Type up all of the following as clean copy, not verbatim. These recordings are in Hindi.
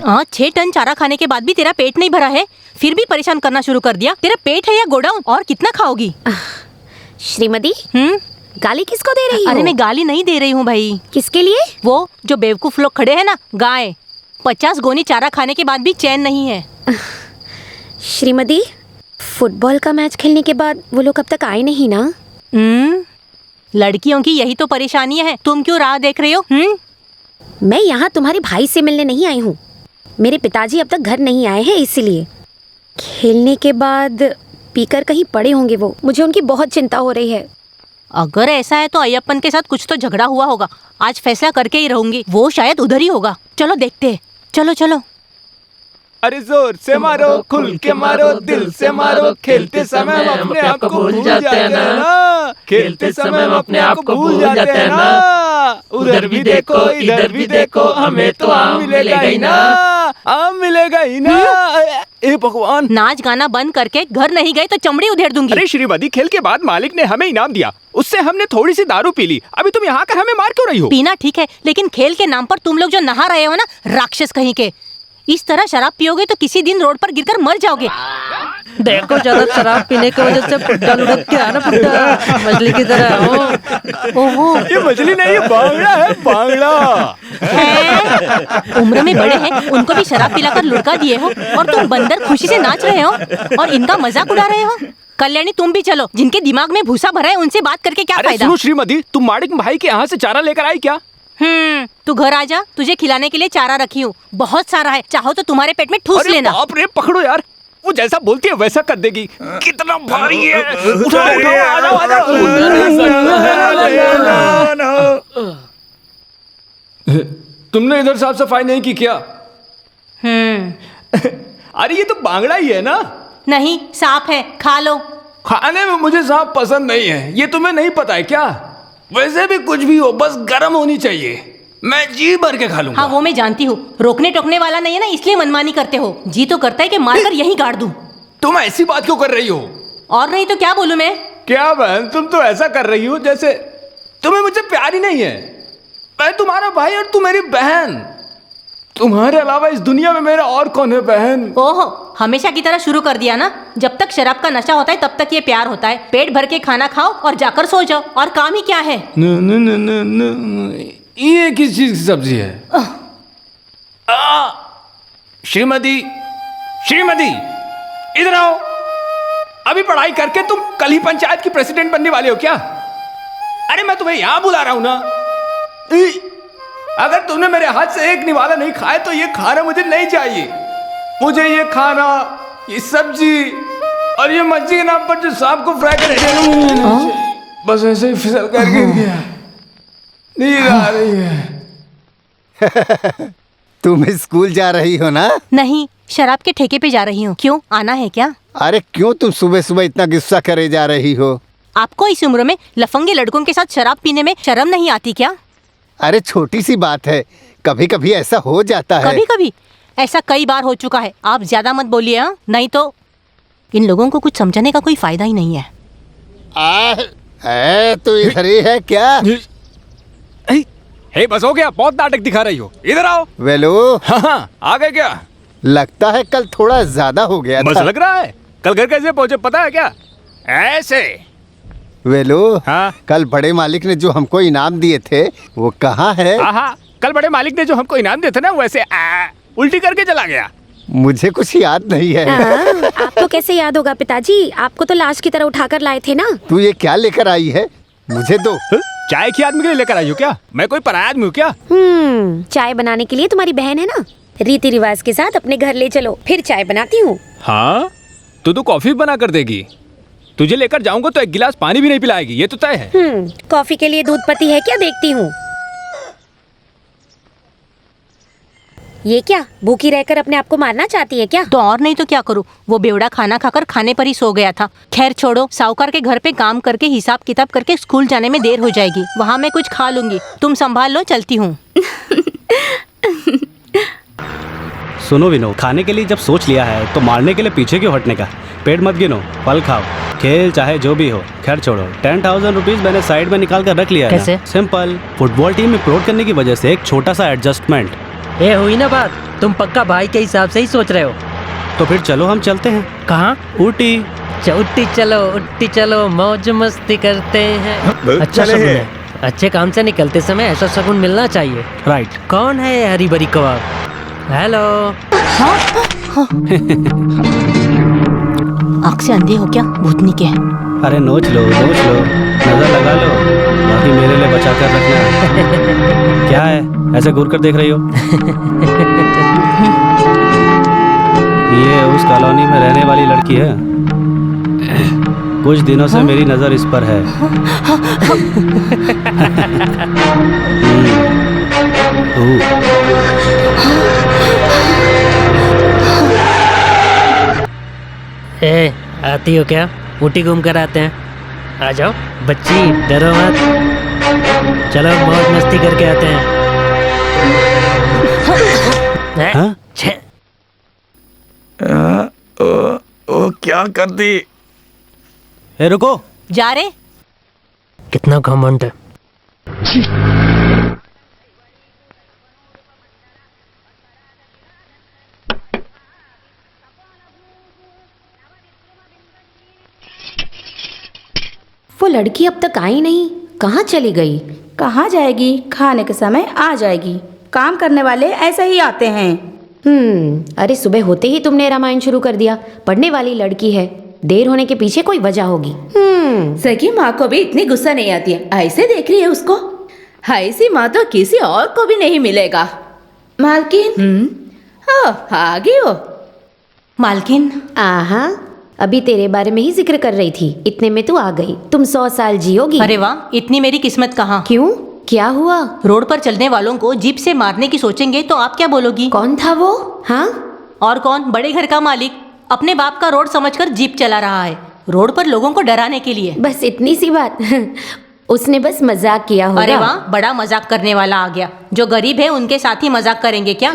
हाँ, 6 टन चारा खाने के बाद भी तेरा पेट नहीं भरा है, फिर भी परेशान करना शुरू कर दिया। तेरा पेट है या गोडाउन? और कितना खाओगी? श्रीमती, गाली किसको दे रही हो? अरे मैं गाली नहीं दे रही हूँ भाई। किसके लिए? वो जो बेवकूफ लोग खड़े हैं ना, गाय। 50 गोनी चारा खाने के बाद भी चैन नहीं है। श्रीमती, फुटबॉल का मैच खेलने के बाद वो लोग अब तक आए नहीं ना? लड़कियों की यही तो परेशानी है। तुम क्यों राह देख रही हो? मैं यहाँ तुम्हारे भाई से मिलने नहीं आई हूँ। मेरे पिताजी अब तक घर नहीं आए हैं, इसीलिए। खेलने के बाद पीकर कहीं पड़े होंगे वो। मुझे उनकी बहुत चिंता हो रही है। अगर ऐसा है तो अय्यप्पन के साथ कुछ तो झगड़ा हुआ होगा। आज फैसला करके ही रहूंगी। वो शायद उधर ही होगा। चलो देखते हैं। चलो चलो। अरे जोर से मारो, खुल के मारो, दिल से मारो। खेलते समय हम अपने आप को भूल जाते हैं ना। खेलते समय हम अपने आप को भूल जाते हैं ना। उधर भी देखो, इधर भी देखो, हमें तो आम मिलेगा ही ना। आम मिलेगा ही ना। ए भगवान! नाच गाना बंद करके घर नहीं गए तो चमड़ी उधेड़ दूंगी। अरे श्रीमती, खेल के बाद मालिक ने हमें इनाम दिया, उससे हमने थोड़ी सी दारू पी ली। अभी तुम यहाँ कर हमें मार क्यों रही हो? पीना ठीक है, लेकिन खेल के नाम पर तुम लोग जो नहा रहे हो ना, राक्षस कहीं के, इस तरह शराब पियोगे तो किसी दिन रोड पर गिरकर मर जाओगे। देखो, ज्यादा शराब पीने की वजह से पुट्टा लुढ़क के आना पुट्टा मछली की तरह। ओहो, ये मछली नहीं, ये बांगड़ा है, बांगड़ा है। उम्र में बड़े हैं, उनको भी शराब पिलाकर लुढ़का दिए हो और तुम बंदर खुशी से नाच रहे हो और इनका मजाक उड़ा रहे हो। कल्याणी, तुम भी चलो। जिनके दिमाग में भूसा भरा है उनसे बात करके क्या फायदा? सुनो श्रीमती, तुम माड़िक भाई के यहाँ से चारा लेकर आई क्या? तू घर आ जा, तुझे खिलाने के लिए चारा रखी हूँ। बहुत सारा है, चाहो तो तुम्हारे पेट में ठूस लेना। बाप रे, पकड़ो यार, वो जैसा बोलती है वैसा कर देगी। कितना भारी है। उठाओ उठाओ, आ जाओ आ जाओ। तुमने इधर साफ सफाई नहीं की क्या? अरे ये तो बांगड़ा ही है ना? नहीं, सांप है, खा लो। खाने में मुझे सांप पसंद नहीं है, ये तुम्हें नहीं पता है क्या? वैसे भी कुछ भी हो, बस गर्म होनी चाहिए। मैं जी भर के खा लूंगा। हाँ, वो मैं जानती हूँ। रोकने टोकने वाला नहीं है ना, इसलिए मनमानी करते हो। जी तो करता है कि मारकर यहीं गाड़ दूं। तुम ऐसी बात क्यों कर रही हो? और नहीं तो क्या बोलूं मैं? क्या बहन, तुम तो ऐसा कर रही हो जैसे तुम्हें मुझसे प्यार ही नहीं है। मैं तुम्हारा भाई और तुम मेरी बहन। तुम्हारे अलावा इस दुनिया में मेरा और कौन है बहन? ओहो, हमेशा की तरह शुरू कर दिया ना। जब तक शराब का नशा होता है तब तक ये प्यार होता है। पेट भर के खाना खाओ और जाकर सो जाओ, और काम ही क्या है? ये किस चीज की सब्जी है? श्रीमती, श्रीमती, इधर आओ। अभी पढ़ाई करके तुम कल ही पंचायत की प्रेसिडेंट बनने वाले हो क्या? अरे मैं तुम्हें यहां बुला रहा हूं ना। अगर तुमने मेरे हाथ से एक निवाला नहीं खाया तो ये खाना मुझे नहीं चाहिए। मुझे ये खाना, ये सब्जी और ये मच्छी के नाम पर जो सांप को फ्राई कर बस ऐसे ही फिसल कर गिर गया। नींद आ रही है। तुम स्कूल जा रही हो ना? नहीं, शराब के ठेके पे जा रही हूँ। क्यों, आना है क्या? अरे क्यों तुम सुबह सुबह इतना गुस्सा करे जा रही हो? आपको इस उम्र में लफंगे लड़कों के साथ शराब पीने में शर्म नहीं आती क्या? अरे छोटी सी बात है, कभी कभी ऐसा हो जाता है। कभी कभी? ऐसा कई बार हो चुका है। आप ज्यादा मत बोलिए, हाँ? नहीं तो इन लोगों को कुछ समझाने का कोई फायदा ही नहीं है। तू इधर ही है क्या? हे, बस हो गया, बहुत नाटक दिखा रही हो। इधर आओ। वेलो। हाँ, आ गए क्या? लगता है कल थोड़ा ज्यादा हो गया बस था। लग रहा है। कल घर कैसे पहुंचे पता है क्या? ऐसे। वेलो। हाँ? कल बड़े मालिक ने जो हमको इनाम दिए थे वो कहाँ है? हाँ, कल बड़े मालिक ने जो हमको इनाम दिए थे ना, वैसे उल्टी करके चला गया। मुझे कुछ याद नहीं है। आपको कैसे याद होगा पिताजी? आपको तो लाश की तरह उठाकर लाए थे ना। तू ये क्या लेकर आई है? मुझे दो। चाय की आदमी के लिए लेकर आई हो क्या? मैं कोई पराया आदमी हूँ क्या? चाय बनाने के लिए तुम्हारी बहन है ना। रीति रिवाज के साथ अपने घर ले चलो, फिर चाय बनाती हूँ। हाँ, तो कॉफी बना कर देगी। तुझे लेकर जाऊंगा तो एक गिलास पानी भी नहीं पिलाएगी, ये तो तय है। कॉफी के लिए दूध पत्ती है क्या? देखती हूँ। ये क्या, भूखी रहकर अपने आप को मारना चाहती है क्या? तो और नहीं तो क्या करूं? वो बेवड़ा खाना खाकर खाने पर ही सो गया था। खैर छोड़ो, साहूकार के घर पे काम करके हिसाब किताब करके स्कूल जाने में देर हो जाएगी। वहाँ मैं कुछ खा लूंगी। तुम संभाल लो, चलती हूँ। सुनो विनो, खाने के लिए जब सोच लिया है तो मारने के लिए पीछे क्यों हटने का? पेट मत गिनो, फल खाओ, खेल चाहे जो भी हो। खैर छोड़ो, 10,000 रुपीज मैंने साइड में निकाल कर रख लिया है। कैसे? सिंपल, फुटबॉल टीम में प्लॉट करने की वजह से एक छोटा सा एडजस्टमेंट। ये हुई ना बात, तुम पक्का भाई के हिसाब से ही सोच रहे हो। तो फिर चलो हम चलते हैं। कहाँ? ऊटी। उट्टी चलो मौज मस्ती करते हैं। अच्छा चले शगुन हैं। है, अच्छे काम से निकलते समय ऐसा शगुन मिलना चाहिए। राइट। कौन है ये हरी भरी कबाब? हेलो। आँख से अंधे हो क्या? भूतनी के है। अरे नोच लो, नजर लगा लो, बाकी मेरे लिए बचा कर रखना। क्या है ऐसे घूर कर देख रही हो? ये उस कॉलोनी में रहने वाली लड़की है। कुछ दिनों से मेरी नजर इस पर है। ए, आती हो क्या? ऊटी घूम कर आते हैं। आ जाओ बच्ची, डरो मत। चलो मौज मस्ती करके आते हैं। हाँ? छे। ओ क्या कर दी? ए रुको। जा रे। कितना घमंड है। वो लड़की अब तक आई नहीं, कहाँ चली गई? कहाँ जाएगी? खाने के समय आ जाएगी। काम करने वाले ऐसे ही आते हैं। अरे सुबह होते ही तुमने रामायण शुरू कर दिया। पढ़ने वाली लड़की है, देर होने के पीछे कोई वजह होगी। सगी माँ को भी इतनी गुस्सा नहीं आती है, ऐसे देख रही है उसको। ऐसी माँ तो किसी और को भी नहीं मिलेगा। मालकिन, आ गई हो। मालकिन, आहा, अभी तेरे बारे में ही जिक्र कर रही थी, इतने में तू आ गई। तुम 100 साल जियोगी। अरे वाह, इतनी मेरी किस्मत कहाँ। क्यों, क्या हुआ? रोड पर चलने वालों को जीप से मारने की सोचेंगे तो आप क्या बोलोगी? कौन था वो? हाँ, और कौन? बड़े घर का मालिक अपने बाप का रोड समझकर जीप चला रहा है, रोड पर लोगों को डराने के लिए। बस इतनी सी बात। उसने बस मजाक किया होगा। अरे वाह, बड़ा मजाक करने वाला आ गया। जो गरीब है उनके साथ ही मजाक करेंगे क्या?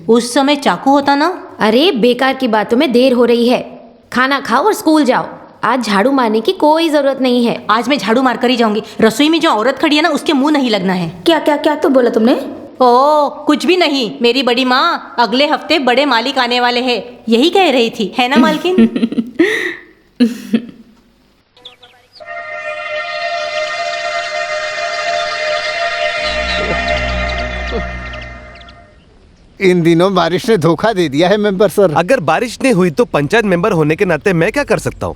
उस समय चाकू होता ना। अरे बेकार की बातों में देर हो रही है, खाना खाओ और स्कूल जाओ। आज झाड़ू मारने की कोई जरूरत नहीं है। आज मैं झाड़ू मार कर ही जाऊंगी। रसोई में जो औरत खड़ी है ना, उसके मुंह नहीं लगना है। क्या क्या क्या तो बोला तुमने? ओ कुछ भी नहीं। मेरी बड़ी माँ अगले हफ्ते बड़े मालिक आने वाले हैं, यही कह रही थी, है ना मालकिन? इन दिनों बारिश ने धोखा दे दिया है मेंबर सर। अगर बारिश नहीं हुई तो पंचायत मेंबर होने के नाते मैं क्या कर सकता हूँ?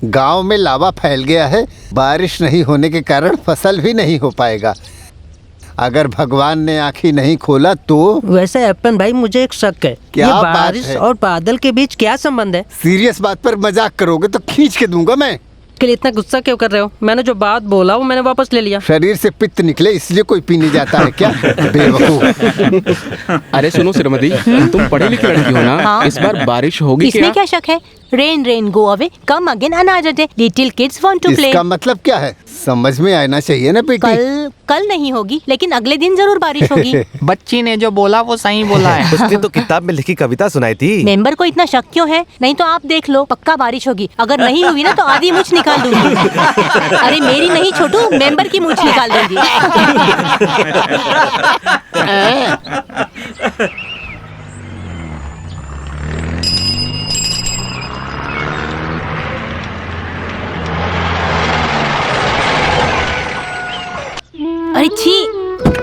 गांव में लावा फैल गया है, बारिश नहीं होने के कारण फसल भी नहीं हो पाएगा। अगर भगवान ने आँखें नहीं खोला तो। वैसे अपन भाई, मुझे एक शक है। क्या ये बात बारिश है? और बादल के बीच क्या संबंध है? सीरियस बात पर मजाक करोगे तो खींच के दूंगा मैं। के लिए इतना गुस्सा क्यों कर रहे हो? मैंने जो बात बोला वो मैंने वापस ले लिया। शरीर से पित्त निकले इसलिए कोई पीने जाता है क्या? बेवकूफ। अरे सुनो श्रीमती, तुम पढ़ी लिखी लड़की हो ना? हाँ। इस बार बारिश होगी इसमें क्या शक है? Rain rain go away, come again another day, little kids want to play. इसका मतलब क्या है? समझ में आना चाहिए ना बेटी। कल नहीं होगी, लेकिन अगले दिन जरूर बारिश होगी। बच्ची ने जो बोला वो सही बोला है। उसने तो किताब में लिखी कविता सुनाई थी। मेंबर को इतना शक क्यों है? नहीं तो आप देख लो, पक्का बारिश होगी। अगर नहीं हुई ना तो आधी मूछ निकाल दूंगी। अरे मेरी नहीं छोटू, मेंबर की मूछ निकाल दूंगी। अरे छी,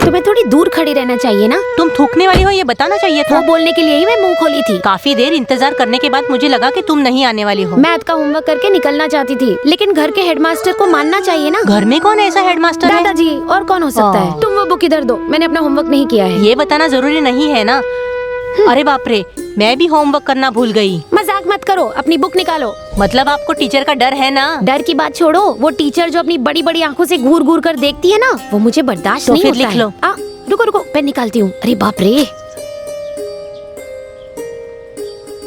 तुम्हें थोड़ी दूर खड़ी रहना चाहिए ना। तुम थूकने वाली हो ये बताना चाहिए था। वो बोलने के लिए ही मैं मुंह खोली थी। काफी देर इंतजार करने के बाद मुझे लगा कि तुम नहीं आने वाली हो। मैथ का होमवर्क करके निकलना चाहती थी, लेकिन घर के हेडमास्टर को मानना चाहिए ना। घर में कौन ऐसा हेडमास्टर है? दादाजी, और कौन हो सकता है? तुम वो बुक इधर दो, मैंने अपना होमवर्क नहीं किया है। ये बताना जरूरी नहीं है ना। अरे बाप रे, मैं भी होमवर्क करना भूल गई। मजाक मत करो, अपनी बुक निकालो। मतलब आपको टीचर का डर है ना? डर की बात छोड़ो, वो टीचर जो अपनी बड़ी बड़ी आंखों से घूर घूर कर देखती है ना, वो मुझे बर्दाश्त तो नहीं फिर होता लिख है। लो। रुको रुको, पेन निकालती हूँ। अरे बाप रे।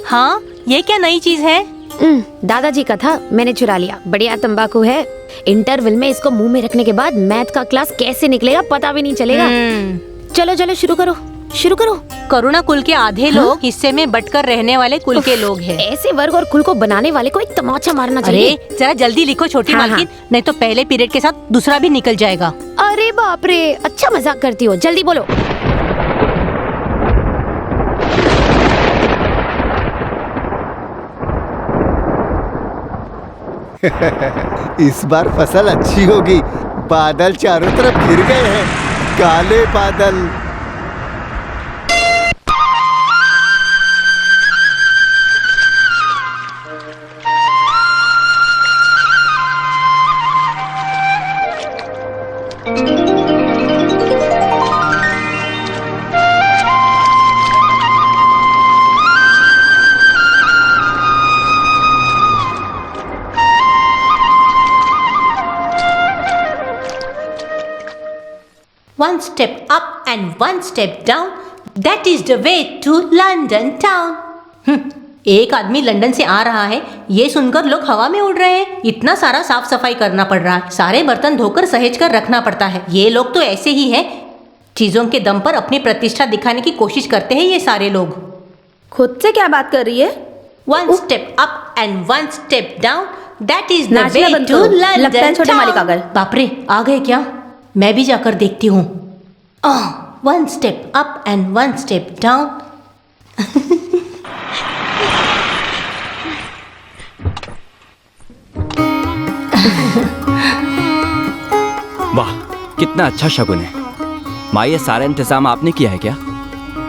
हाँ, ये क्या नई चीज है? दादाजी का था, मैंने चुरा लिया। बढ़िया तंबाकू है। इंटरवल में इसको मुंह में रखने के बाद मैथ का क्लास कैसे निकलेगा पता भी नहीं चलेगा। चलो चलो शुरू करो, शुरू करो। करुणा कुल के आधे लोग हिस्से में बटकर रहने वाले कुल के लोग हैं। ऐसे वर्ग और कुल को बनाने वाले को एक तमाचा मारना चाहिए। अरे जरा जल्दी लिखो छोटी हाँ, मालकिन, नहीं तो पहले पीरियड के साथ दूसरा भी निकल जाएगा। अरे बाप रे, अच्छा मजाक करती हो, जल्दी बोलो। इस बार फसल अच्छी होगी। बादल चारों तरफ घिर गए हैं, काले बादल। One step up and one step down, that is the way to London town. एक आदमी लंदन से आ रहा है, ये सुनकर लोग हवा में उड़ रहे हैं। इतना सारा साफ सफाई करना पड़ रहा है, सारे बर्तन धोकर सहेज कर रखना पड़ता है। ये लोग तो ऐसे ही हैं, चीजों के दम पर अपनी प्रतिष्ठा दिखाने की कोशिश करते हैं ये सारे लोग। खुद से क्या बात कर रही है? One step up and one step down, that is the नाचना way बंद to करो। London लगता है छोटे मालिक आ गए। बाप रे, आ गए क्या? मैं भी जाकर देखती हूँ। One step up and one step down. वाह, कितना अच्छा शगुन है। माँ, ये सारा इंतजाम आपने किया है क्या?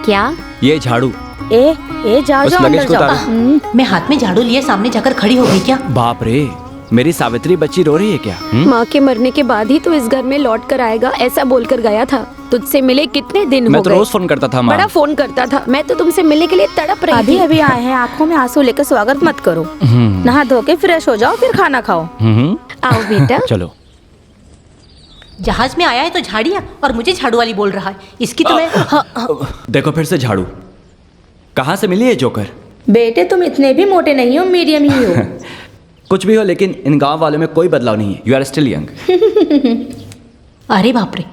क्या? ये झाड़ू। ए जाओ उस जाओ लगेज अंदर को जाओ। उतारो। मैं हाथ में झाड़ू लिए सामने जाकर खड़ी हो गई क्या? बाप रे, मेरी सावित्री बच्ची रो रही है क्या? माँ के मरने के बाद ही तो इस घर में लौट कर आएगा, ऐसा बोलकर गया था। तुझसे मिले कितने दिन मैं हो तो गए? रोज फोन करता था माँ। बड़ा फोन करता था। मैं तो तुमसे मिलने के लिए तड़प रही अभी थी। अभी आए हैं, आंखों में आंसू लेकर स्वागत मत करो। नहा धो के फ्रेश हो जाओ, फिर खाना खाओ। आओ बेटा। चलो। जहाज में आया है तो झाड़िया, और मुझे झाड़ू वाली बोल रहा है। इसकी तो मैं देखो फिर से झाड़ू। कहाँ से मिली है जोकर? बेटे तुम इतने भी मोटे नहीं हो, मीडियम ही हो। कुछ भी हो, लेकिन इन गांव वालों में कोई बदलाव नहीं है। You are still young. अरे बाप रे,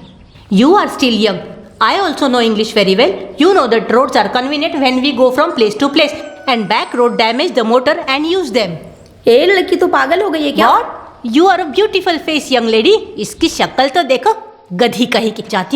you are still young. I also know English very well. You know that roads are convenient when we go from place to place and back road damage the motor and use them. ए लड़की तो पागल हो गई है क्या? What? You are a beautiful face, young lady. इसकी शक्ल तो देखो, गधी कहीं की। जाती हूँ